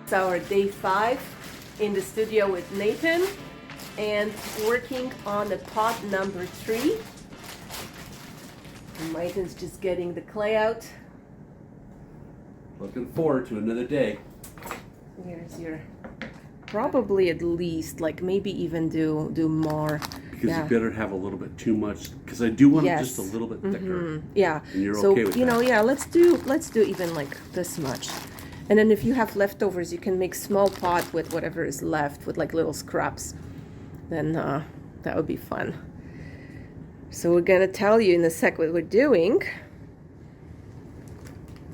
It's our day 5 in the studio with Nathan and working on the pot number 3. And Nathan's just getting the clay out. Looking forward to another day. Here's your, probably at least, like maybe even do more. Because yeah. you better have a little bit too much, because I do want Yes. it just a little bit thicker. Yeah. And you're so, okay with you that. know, yeah, let's do even like this much. And then if you have leftovers, you can make small pot with whatever is left, with like little scraps. Then that would be fun. So we're gonna tell you in a sec what we're doing.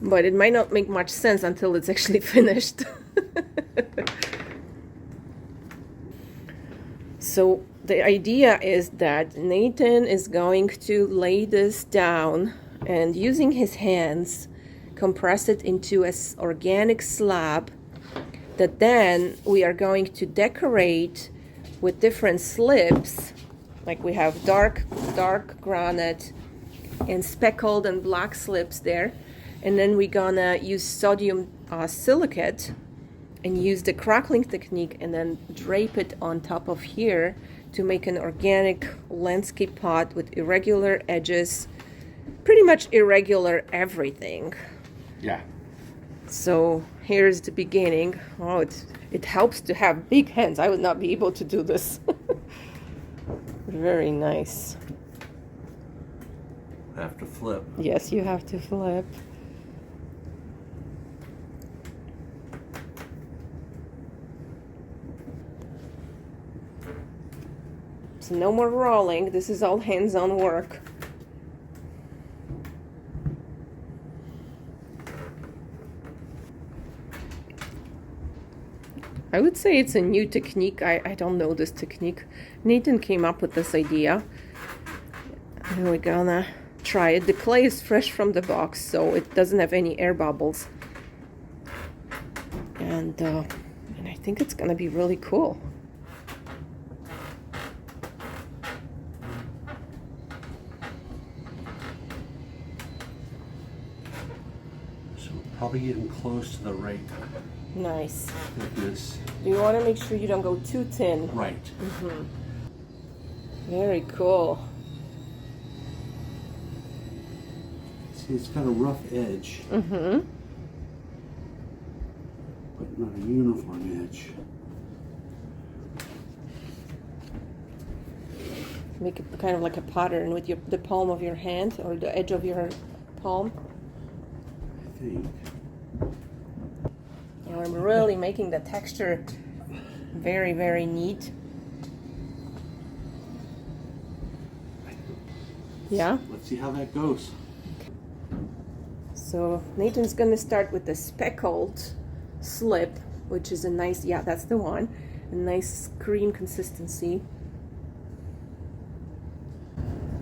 But it might not make much sense until it's actually finished. So the idea is that Nathan is going to lay this down and using his hands compress it into an organic slab that then we are going to decorate with different slips. Like we have dark granite and speckled and black slips there. And then we're gonna use sodium silicate and use the crackling technique and then drape it on top of here to make an organic landscape pot with irregular edges, pretty much irregular everything. Yeah. So here's the beginning. Oh, it helps to have big hands. I would not be able to do this. Very nice. I have to flip. Yes, you have to flip. So no more rolling. This is all hands-on work. I would say it's a new technique. I don't know this technique. Nathan came up with this idea. And we're gonna try it. The clay is fresh from the box, so it doesn't have any air bubbles. And I think it's gonna be really cool. So we're probably getting close to the right Nice. thickness. You want to make sure you don't go too thin. Right. Very cool. See, it's got a rough edge, but not a uniform edge. Make it kind of like a pattern with the palm of your hand or the edge of your palm. I think. And I'm really making the texture very, very neat. Yeah? Let's see how that goes. So Nathan's gonna start with the speckled slip, which is a nice, yeah, that's the one. A nice cream consistency.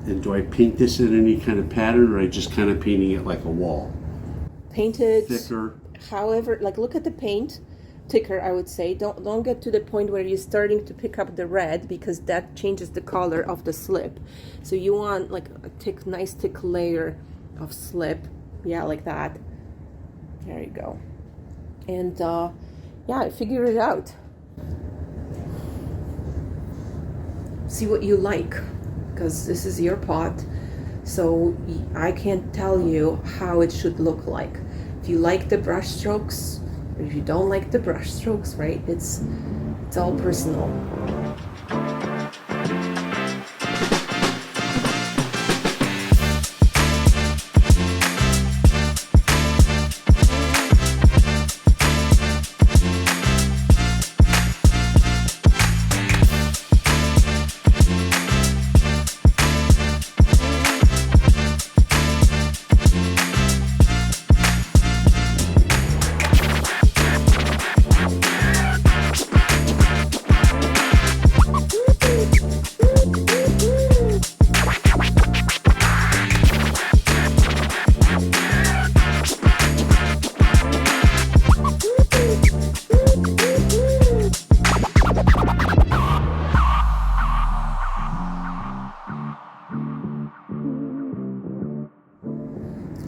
And do I paint this in any kind of pattern, or I just kind of painting it like a wall? Painted Thicker. however, like look at the paint, thicker I would say. Don't get to the point where you're starting to pick up the red, because that changes the color of the slip. So you want like a nice thick layer of slip. Yeah, like that. There you go. And yeah, figure it out. See what you like, because this is your pot. So I can't tell you how it should look like. If you like the brush strokes, or if you don't like the brush strokes, right? It's all personal.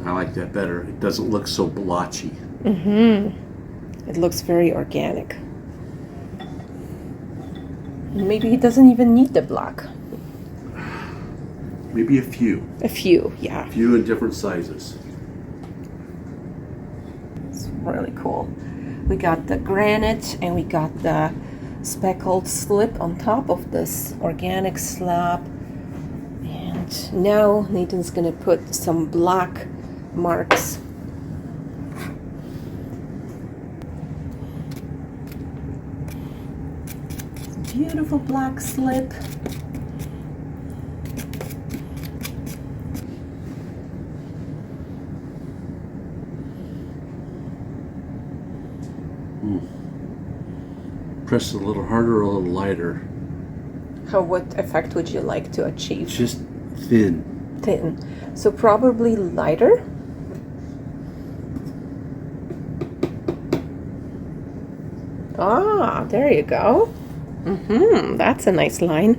I like that better. It doesn't look so blotchy. It looks very organic. Maybe he doesn't even need the black. Maybe a few. A few, yeah. A few in different sizes. It's really cool. We got the granite and we got the speckled slip on top of this organic slab. And now Nathan's gonna put some black marks. Beautiful black slip. Press it a little harder or a little lighter? What effect would you like to achieve? Just thin. Thin. So probably lighter. Ah, there you go. That's a nice line.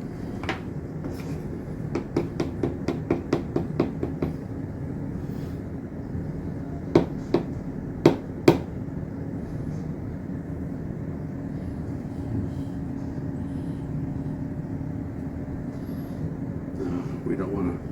We don't want to.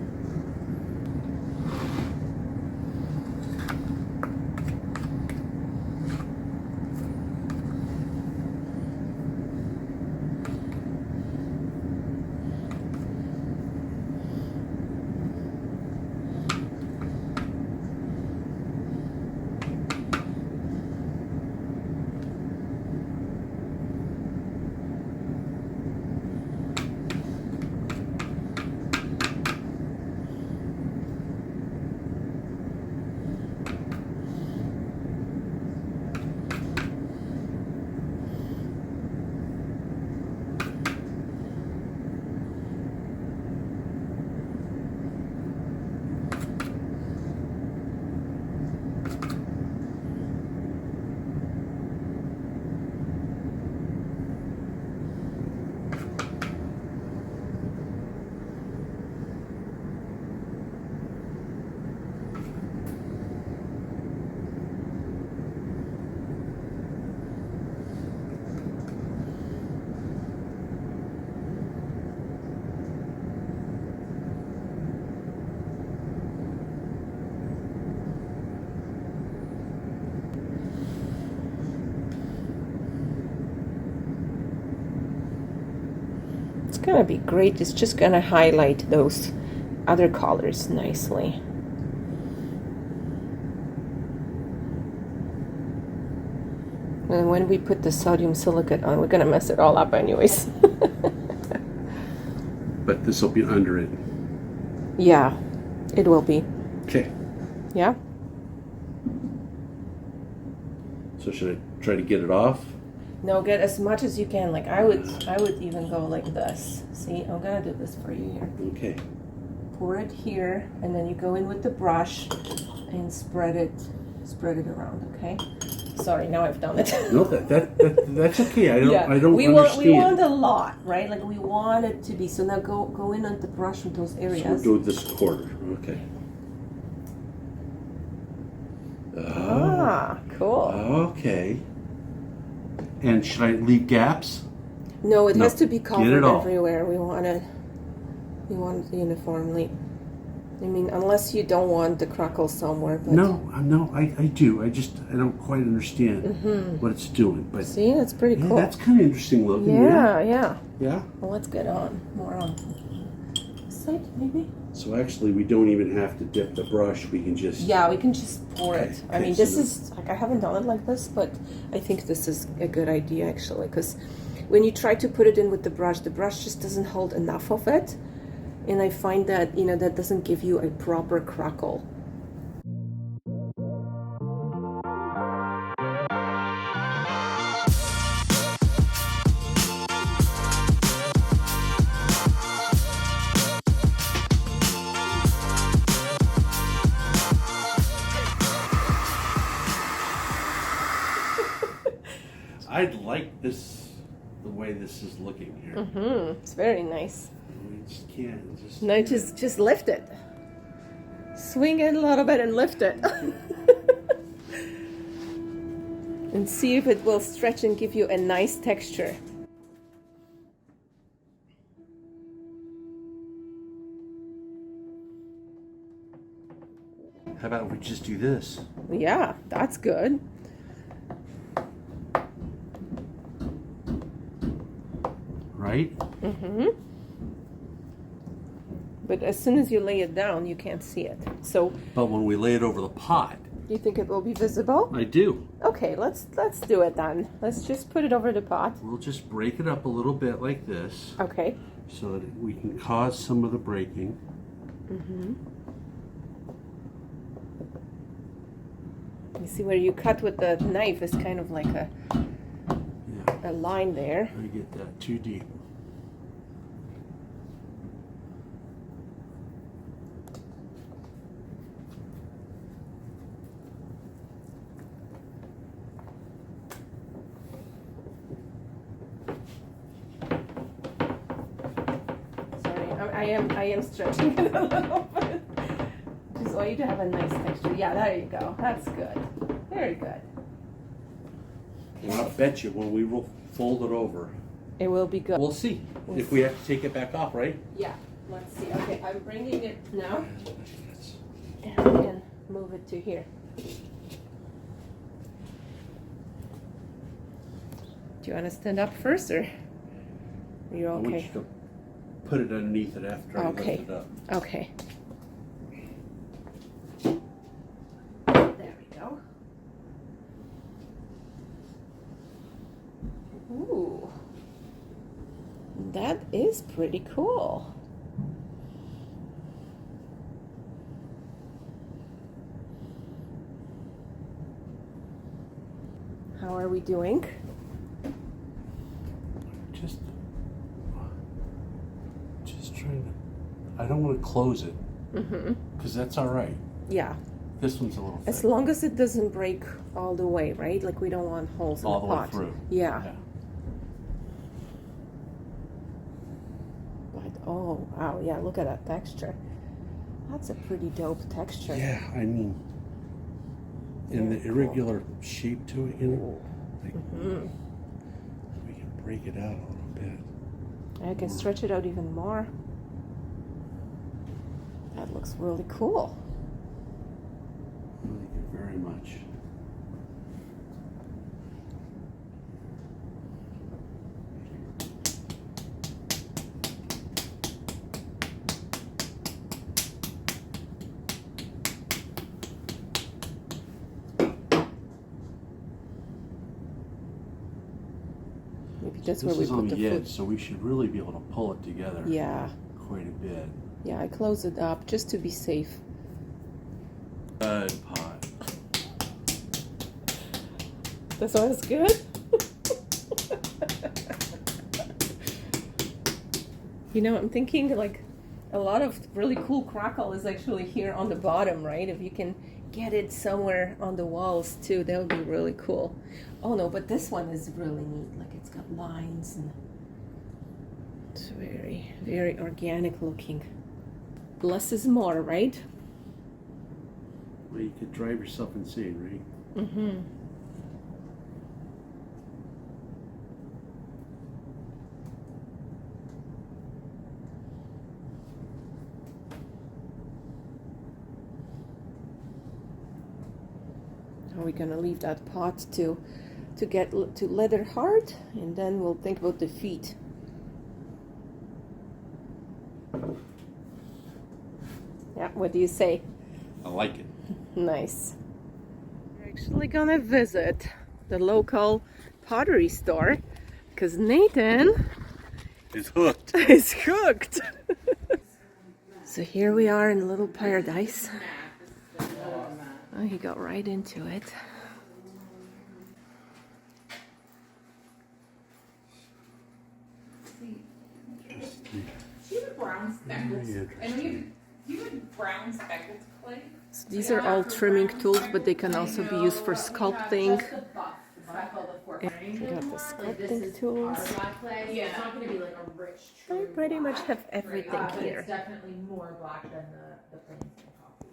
It's gonna be great. It's just gonna highlight those other colors nicely. And when we put the sodium silicate on, we're gonna mess it all up anyways. But this will be under it. Yeah, it will be. Okay. Yeah? So should I try to get it off? No, get as much as you can. Like I would even go like this. See, I'm gonna do this for you here. Okay. Pour it here, and then you go in with the brush and spread it around. Okay. Sorry, now I've done it. No, that's okay. I don't understand. We want a lot, right? Like we want it to be. So now go in on the brush with those areas. So we'll do this quarter. Okay. Ah, cool. Okay. And should I leave gaps? No, it No, has to be get covered it all. everywhere. We want it uniformly. I mean, unless you don't want the crackle somewhere. But No, I do. I don't quite understand what it's doing. But see, that's pretty cool. That's kind of interesting looking. Yeah. Yeah. Well, let's get more on this side, maybe. So actually, we don't even have to dip the brush. We can just. Yeah, we can just pour it. I mean, so this is like I haven't done it like this, but I think this is a good idea actually, because when you try to put it in with the brush just doesn't hold enough of it, and I find that that doesn't give you a proper crackle. I like this, the way this is looking here. It's very nice. We just can't just. No, just lift it. Swing it a little bit and lift it. and see if it will stretch and give you a nice texture. How about if we just do this? Yeah, that's good. Right? Mm-hmm. But as soon as you lay it down, you can't see it. So. But when we lay it over the pot. You think it will be visible? I do. Okay, let's do it then. Let's just put it over the pot. We'll just break it up a little bit like this. Okay. So that we can cause some of the breaking. Mm-hmm. You see where you cut with the knife is kind of like a line there. I get that too deep. I am stretching it a little bit. Just want you to have a nice texture. Yeah, there you go. That's good. Very good. Well, I'll bet you when we will fold it over, it will be good. We'll see if we have to take it back off, right? Yeah. Let's see. Okay, I'm bringing it now. And we can move it to here. Do you want to stand up first, or are you okay? I want you to put it underneath it after I lift it up. Okay. There we go. Ooh. That is pretty cool. How are we doing? Just trying to. I don't want to close it. Because that's all right. Yeah. This one's a little thick. As long as it doesn't break all the way, right? Like we don't want holes in the pot. All the way through. Yeah. But oh wow, yeah, look at that texture. That's a pretty dope texture. Yeah, I mean, and the irregular shape to it, you know. Like, we can break it out a little bit. I can stretch it out even more. That looks really cool. I like it very much. Maybe that's This where we is on put the the edge, food. so we should really be able to pull it together. Yeah. Quite a bit. Yeah, I close it up just to be safe. Good pot. This one's good. You know, I'm thinking like a lot of really cool crackle is actually here on the bottom, right? If you can get it somewhere on the walls too, that would be really cool. Oh no, but this one is really neat. Like it's got lines and it's very, very organic looking. Less is more, right? Well, you could drive yourself insane, right? Mm-hmm. Are we gonna leave that pot to get to leather hard, and then we'll think about the feet. Yeah, what do you say? I like it. Nice. We're actually gonna visit the local pottery store because Nathan It's hooked. is hooked. So here we are in a little paradise. Oh, he got right into it. Do you have brown speckled? And you have brown speckled clay? So these are all trimming tools, but they can also be used for sculpting. We got the sculpting tools. Yeah. It's not going to be like a rich I true pretty black, much have everything but here. It's definitely more black than the plain coffee.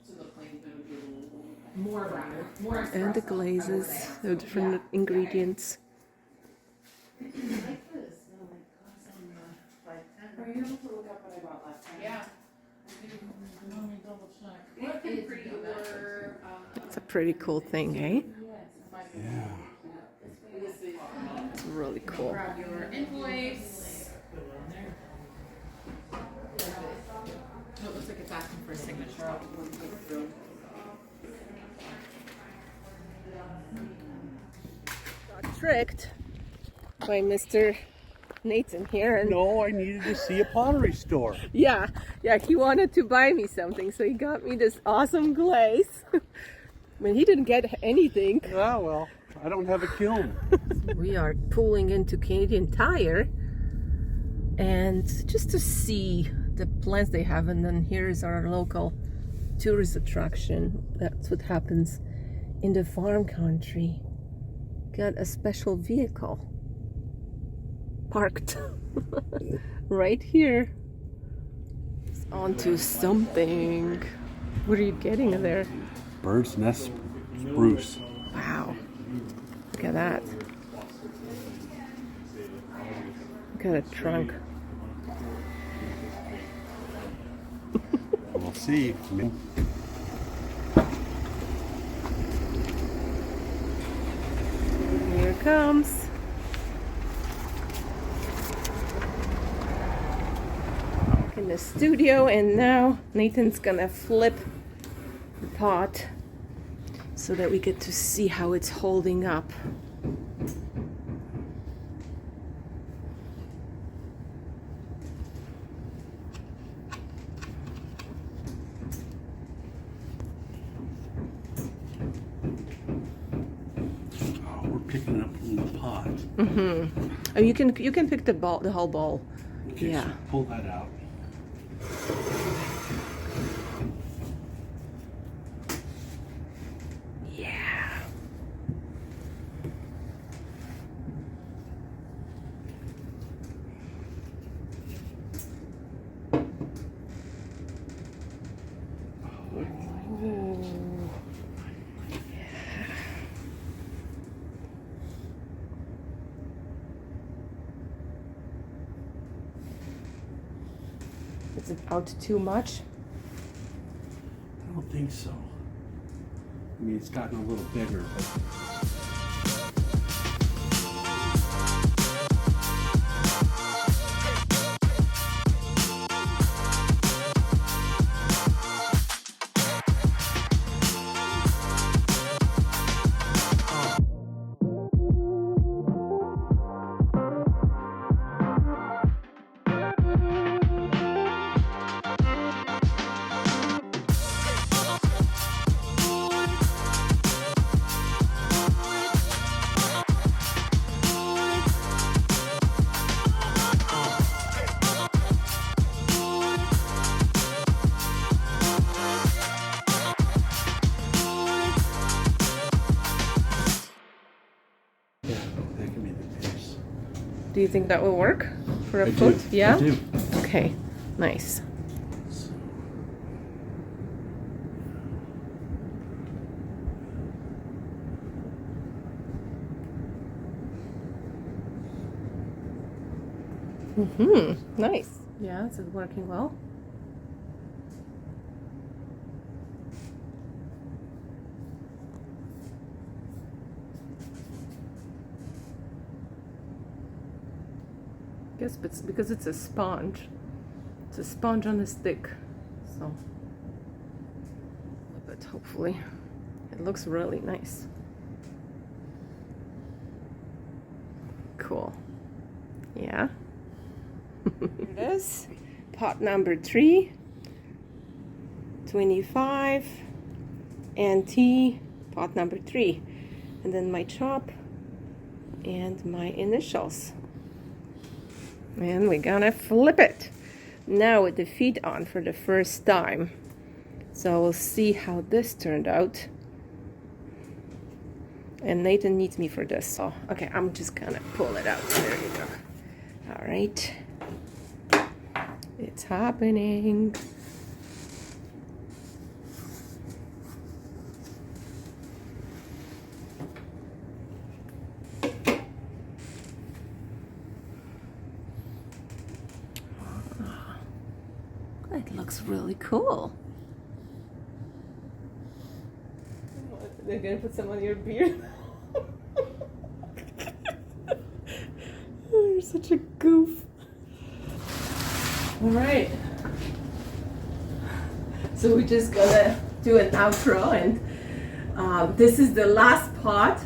So the plain going to be a little More brown. More And the espresso, I would glazes, say. the different ingredients. Are you able to look up what I bought last time? Yeah. Let me double check. What is your, It's a pretty cool thing, eh? Yeah. It's really cool. grab your invoice. Oh, it looks like it's asking for a signature. Got tricked by Mr. Nathan here, and No, I needed to see a pottery store. yeah, he wanted to buy me something, so he got me this awesome glaze. But he didn't get anything. Ah, well, I don't have a kiln. We are pulling into Canadian Tire, and just to see the plants they have, and then here's our local tourist attraction. That's what happens in the farm country. Got a special vehicle parked right here. It's onto something. What are you getting there? Bird's nest spruce. Wow, look at that. Look at a trunk. We'll see. Here it comes. In the studio, and now Nathan's gonna flip the pot so that we get to see how it's holding up. Oh, we're picking up from the pot. Oh, you can pick the whole bowl. Okay, Yeah. so pull that out. Yeah. Ooh. Is it out too much? I don't think so. I mean, it's gotten a little bigger, but yeah, that can be the case. Do you think that will work for a I foot? do. Yeah? I do. Okay, nice. Nice. Yeah, is it working well? Guess it's because it's a sponge. It's a sponge on a stick. So, but hopefully it looks really nice. Cool. Yeah. Here it is. Pot number 3. 25. And tea. Pot number 3. And then my chop and my initials. And we're gonna flip it now with the feet on for the first time. So we'll see how this turned out. And Nathan needs me for this, so okay, I'm just gonna pull it out. There you go. All right, it's happening. It looks really cool. They're gonna put some on your beard. You're such a goof. All right. So we're just gonna do an outro, and this is the last pot.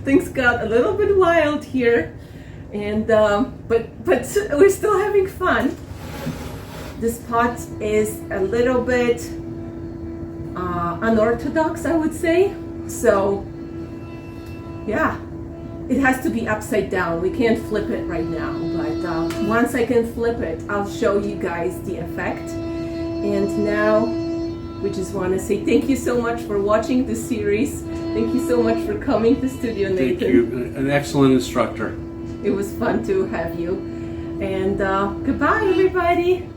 Things got a little bit wild here, and but we're still having fun. This pot is a little bit unorthodox, I would say. So yeah, it has to be upside down. We can't flip it right now, but once I can flip it, I'll show you guys the effect. And now we just want to say thank you so much for watching this series. Thank you so much for coming to Studio Nathan. Thank you. An excellent instructor. It was fun to have you. And goodbye, everybody.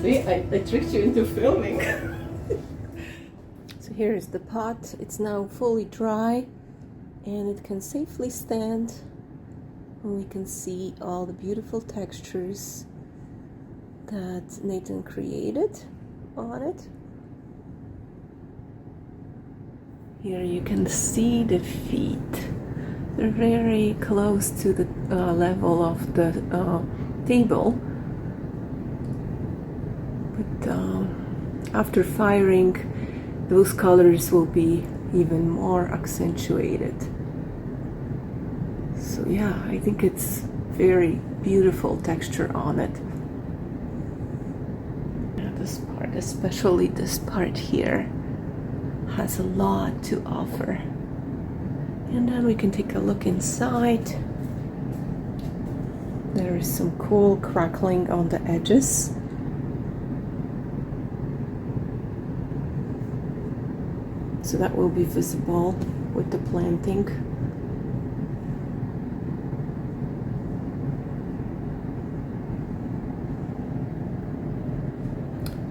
See, I tricked you into filming. So here is the pot. It's now fully dry, and it can safely stand. And we can see all the beautiful textures that Nathan created on it. Here you can see the feet. They're very close to the level of the table. But after firing, those colors will be even more accentuated. So yeah, I think it's very beautiful texture on it. This part, especially this part here, has a lot to offer. And then we can take a look inside. There is some cool crackling on the edges. So that will be visible with the planting.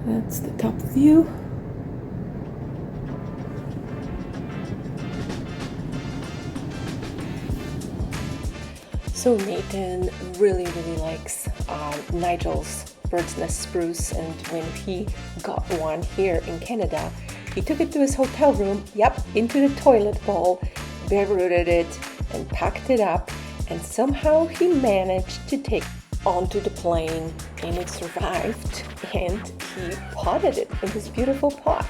That's the top view. So Nathan really likes Nigel's bird's nest spruce, and when he got one here in Canada, he took it to his hotel room, into the toilet bowl, bare rooted it, and packed it up, and somehow he managed to take onto the plane, and it survived, and he potted it in this beautiful pot.